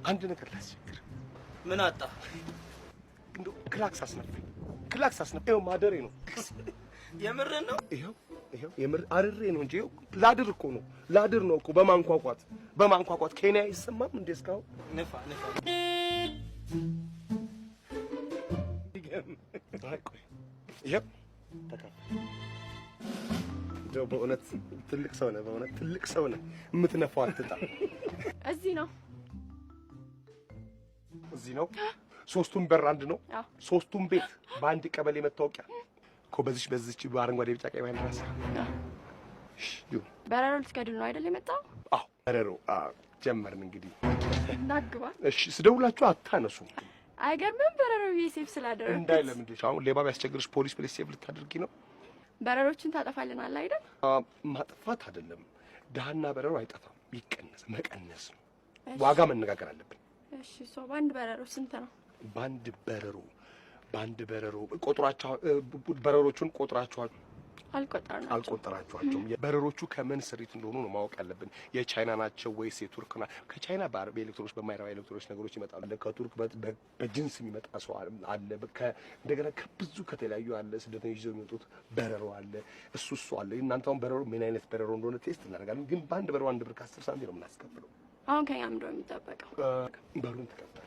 አንድ ነገር ላስቸግር። ምን አጣ? እንደው ክላክስ አስነፋኝ። ይኸው ማደሬ ነው። የምርን ነው? ይኸው የምር አርሬ ነው እንጂ ላድር ነው እኮ በማንኳኳት ኬንያ አይሰማም እንዴ እስካሁን? ነፋ ይኸው እንደው በእውነት ትልቅ ሰው ነህ። የምትነፋው አትጣ። እዚህ ነው። ሶስቱም በር አንድ ነው። ሶስቱም ቤት በአንድ ቀበሌ መታወቂያ እኮ በዚች በአረንጓዴ ቢጫ ቀይ ባንዲራ ስር። በረሮ ልትገድል ነው አይደል የመጣው? አዎ በረሮ ጀመርን እንግዲህ። እናግባ። እሺ ስደውላችሁ አታነሱም። አይገርምም? በረሮ ሴፍ ስላደረግሽ እንዳይለምድሽ። አሁን ሌባ ቢያስቸግርሽ ፖሊስ ሴፍ ልታደርጊ ነው። በረሮችን ታጠፋልናል አይደል? ማጥፋት አይደለም። ደሃና በረሮ አይጠፋም፣ መቀነስ ነው። ዋጋ መነጋገር አለብን። እሺ በአንድ በረሮ ስንት ነው? በአንድ በረሮ ቆጥራቸው። በረሮቹን ቆጥራቸዋል? አልቆጠራቸዋቸውም። በረሮቹ ከምን ስሪት እንደሆኑ ነው ማወቅ ያለብን። የቻይና ናቸው ወይስ የቱርክ ናቸው? ከቻይና በኤሌክትሮኒክስ በማይረባ ኤሌክትሮኒክስ ነገሮች ይመጣሉ። ከቱርክ በጅንስ የሚመጣ ሰው አለ። እንደገና ከብዙ ከተለያዩ አለ ስደተኞች ይዘው የሚመጡት በረሮ አለ። እሱ አለ። እናንተ አሁን በረሮ ምን አይነት በረሮ እንደሆነ ቴስት እናደርጋለን። ግን በአንድ በረሮ 1 ብር ከ10 ሳንቲም ነው የምናስከፍለው። አሁን ከኛ ምንድነው የሚጠበቀው? በሩን ተቀበል።